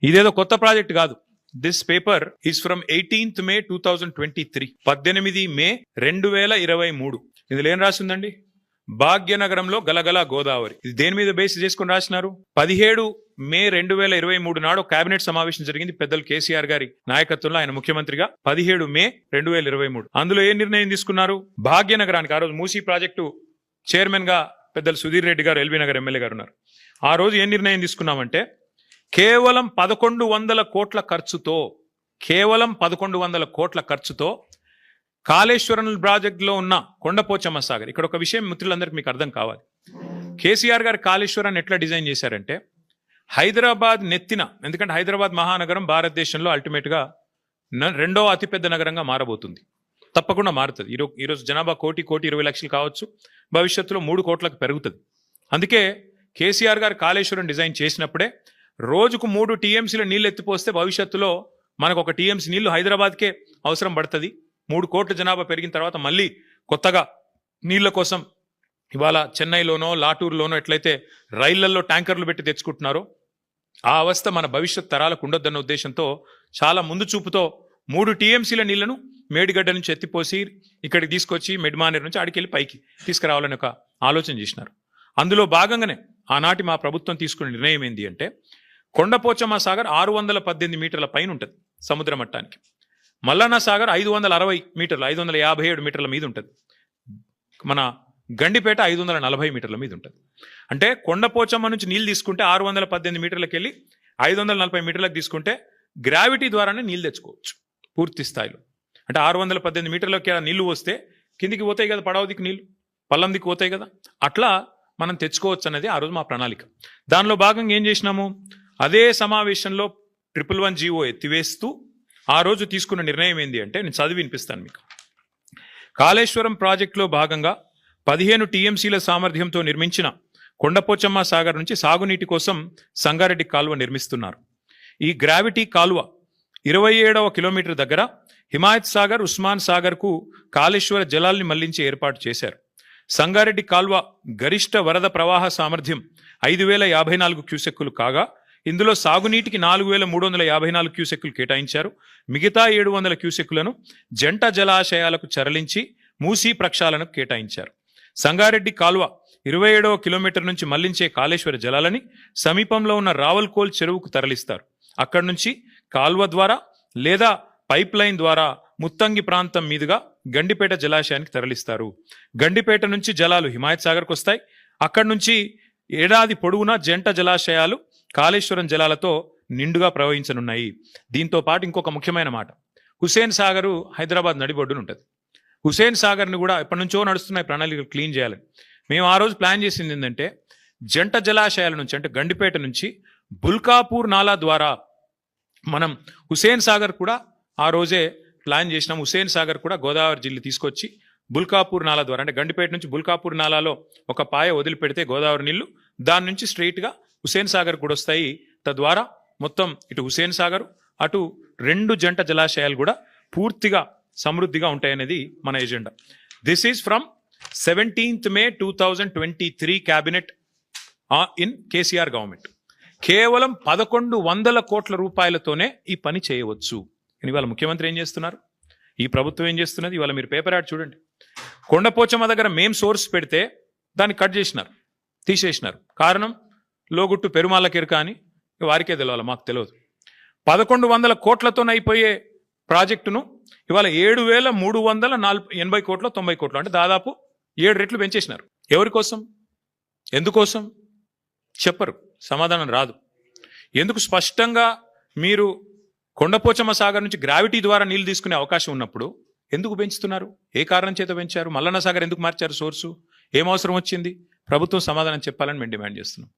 ఇదేదో కొత్త ప్రాజెక్ట్ కాదు. This paper is from 18th May 2023, 18 మే 2023. ఇందులో ఏం రాసిందండి? భాగ్యనగరంలో గలగల గోదావరి. ఇది దేని మీద బేస్ చేసుకుని రాసినారు? 17 మే 2023 నాడు కేబినెట్ సమావేశం జరిగింది పెద్దలు కేసీఆర్ గారి నాయకత్వంలో, ఆయన ముఖ్యమంత్రిగా. 17 మే 2023 అందులో ఏ నిర్ణయం తీసుకున్నారు? భాగ్యనగరానికి ఆ రోజు మూసీ ప్రాజెక్టు చైర్మన్ గా పెద్దలు సుధీర్ రెడ్డి గారు, ఎల్బీ నగర్ ఎమ్మెల్యే గారు ఉన్నారు. ఆ రోజు ఏం నిర్ణయం తీసుకున్నామంటే కేవలం 1100 కోట్ల ఖర్చుతో, కేవలం 1100 కోట్ల ఖర్చుతో కాళేశ్వరం ప్రాజెక్టులో ఉన్న కొండపోచమ్మ సాగర్. ఇక్కడ ఒక విషయం మిత్రులందరికీ మీకు అర్థం కావాలి. కేసీఆర్ గారు కాళేశ్వరాన్ని ఎట్లా డిజైన్ చేశారంటే హైదరాబాద్ నెత్తిన, ఎందుకంటే హైదరాబాద్ మహానగరం భారతదేశంలో అల్టిమేట్ గా రెండవ అతిపెద్ద నగరంగా మారబోతుంది. తప్పకుండా మారుతుంది. ఈరోజు జనాభా 1,20 లక్షలు కావచ్చు, భవిష్యత్తులో 3 కోట్లకు పెరుగుతుంది. అందుకే కేసీఆర్ గారు కాళేశ్వరం డిజైన్ చేసినప్పుడే రోజుకు 3 TMCల నీళ్ళు ఎత్తిపోస్తే భవిష్యత్తులో మనకు 1 TMC నీళ్లు హైదరాబాద్కే అవసరం పడుతుంది. 3 కోట్ల జనాభా పెరిగిన తర్వాత మళ్ళీ కొత్తగా నీళ్ల కోసం ఇవాళ చెన్నైలోనో లాటూరులోనో ఎట్లయితే రైళ్లలో ట్యాంకర్లు పెట్టి తెచ్చుకుంటున్నారో ఆ అవస్థ మన భవిష్యత్ తరాలకు ఉండొద్దన్న ఉద్దేశంతో చాలా ముందు చూపుతో 3 TMCల నీళ్లను మేడిగడ్డ నుంచి ఎత్తిపోసి ఇక్కడికి తీసుకొచ్చి మెడ్మానేర్ నుంచి ఆడికెళ్ళి పైకి తీసుకురావాలని ఒక ఆలోచన చేసినారు. అందులో భాగంగానే ఆనాటి మా ప్రభుత్వం తీసుకున్న నిర్ణయం ఏంటి అంటే కొండపోచమ్మ సాగర్ 618 మీటర్ల పైన ఉంటుంది సముద్ర మట్టానికి. మల్లన్న సాగర్ 560 మీటర్లు, 557 మీటర్ల మీద ఉంటుంది. మన గండిపేట 540 మీటర్ల మీద ఉంటుంది. అంటే కొండపోచమ్మ నుంచి నీళ్ళు తీసుకుంటే 618 మీటర్లకు వెళ్ళి 540 మీటర్లకు తీసుకుంటే గ్రావిటీ ద్వారానే నీళ్ళు తెచ్చుకోవచ్చు పూర్తి స్థాయిలో. అంటే 618 మీటర్లకి నీళ్లు వస్తే కిందికి పోతాయి కదా, పడవ దిక్కు నీళ్లు పల్లం దిక్కు పోతాయి కదా, అట్లా మనం తెచ్చుకోవచ్చు అనేది ఆ రోజు మా ప్రణాళిక. దానిలో భాగంగా ఏం చేసినాము, అదే సమావేశంలో 111 జీవో ఎత్తివేస్తూ ఆ రోజు తీసుకున్న నిర్ణయం ఏంటి అంటే నేను చదివి వినిపిస్తాను మీకు. కాళేశ్వరం ప్రాజెక్టులో భాగంగా 15 TMCల సామర్థ్యంతో నిర్మించిన కొండపోచమ్మ సాగర్ నుంచి సాగునీటి కోసం సంగారెడ్డి కాలువ నిర్మిస్తున్నారు. ఈ గ్రావిటీ కాలువ 27వ కిలోమీటర్ దగ్గర హిమాయత్ సాగర్, ఉస్మాన్ సాగర్కు కాళేశ్వర జలాల్ని మళ్లించి ఏర్పాటు చేశారు. సంగారెడ్డి కాల్వ గరిష్ట వరద ప్రవాహ సామర్థ్యం 5054 క్యూసెక్కులు కాగా ఇందులో సాగునీటికి 4354 క్యూసెక్కులు కేటాయించారు. మిగతా 700 క్యూసెక్కులను జంట జలాశయాలకు తరలించి మూసీ ప్రక్షాళనకు కేటాయించారు. సంగారెడ్డి కాల్వ 27వ కిలోమీటర్ నుంచి మళ్లించే కాళేశ్వర జలాలని సమీపంలో ఉన్న రావల్కోల్ చెరువుకు తరలిస్తారు. అక్కడి నుంచి కాల్వ ద్వారా లేదా పైప్ లైన్ ద్వారా ముత్తంగి ప్రాంతం మీదుగా గండిపేట జలాశయానికి తరలిస్తారు. గండిపేట నుంచి జలాలు హిమాయత్ సాగర్కు వస్తాయి. అక్కడి నుంచి ఏడాది పొడవునా జంట జలాశయాలు కాళేశ్వరం జలాలతో నిండుగా ప్రవహించనున్నాయి. దీంతో పాటు ఇంకొక ముఖ్యమైన మాట, హుసేన్ సాగరు హైదరాబాద్ నడిబొడ్డున ఉంటుంది. హుసేన్ సాగర్ని కూడా ఎప్పటి నుంచో నడుస్తున్నాయి ప్రణాళికలు క్లీన్ చేయాలని. మేము ఆ రోజు ప్లాన్ చేసింది ఏంటంటే జంట జలాశయాల నుంచి, అంటే గండిపేట నుంచి బుల్కాపూర్ నాలా ద్వారా మనం హుసేన్ సాగర్ కూడా ఆ రోజే ప్లాన్ చేసినాం. హుసేన్ సాగర్ కూడా గోదావరి జిల్లా తీసుకొచ్చి బుల్కాపూర్ నాలా ద్వారా, అంటే గండిపేట నుంచి బుల్కాపూర్ నాలాలో ఒక పాయ వదిలిపెడితే గోదావరి నీళ్లు దాని నుంచి స్ట్రైట్గా హుసేన్ సాగర్ కూడా వస్తాయి. తద్వారా మొత్తం ఇటు హుసేన్ సాగర్ అటు 2 జంట జలాశయాలు కూడా పూర్తిగా సమృద్ధిగా ఉంటాయనేది మన agenda. This is from 17th May 2023 cabinet in KCR government. కేవలం 1100 కోట్ల రూపాయలతోనే ఈ పని చేయవచ్చు. ఇవాళ ముఖ్యమంత్రి ఏం చేస్తున్నారు, ఈ ప్రభుత్వం ఏం చేస్తున్నది? ఇవాళ మీరు పేపర్ యాడ్ చూడండి. కొండపోచమ్మ దగ్గర మేం సోర్స్ పెడితే దాన్ని కట్ చేసినారు, తీసేసినారు. కారణం లోగుట్టు పెరుమాళ్ళకెరక అని వారికే తెలియాలి, మాకు తెలియదు. 1100 కోట్లతోనే అయిపోయే ప్రాజెక్టును ఇవాళ 7380 కోట్లు, 90 కోట్లు, అంటే దాదాపు 7 రెట్లు పెంచేసినారు. ఎవరి కోసం, ఎందుకోసం చెప్పరు, సమాధానం రాదు. ఎందుకు? స్పష్టంగా మీరు కొండపోచమ్మ సాగర్ నుంచి గ్రావిటీ ద్వారా నీళ్లు తీసుకునే అవకాశం ఉన్నప్పుడు ఎందుకు పెంచుతున్నారు? ఏ కారణం చేత పెంచారు? మల్లన్న సాగర్ ఎందుకు మార్చారు సోర్సు? ఏం అవసరం వచ్చింది? ప్రభుత్వం సమాధానం చెప్పాలని మేము డిమాండ్ చేస్తున్నాం.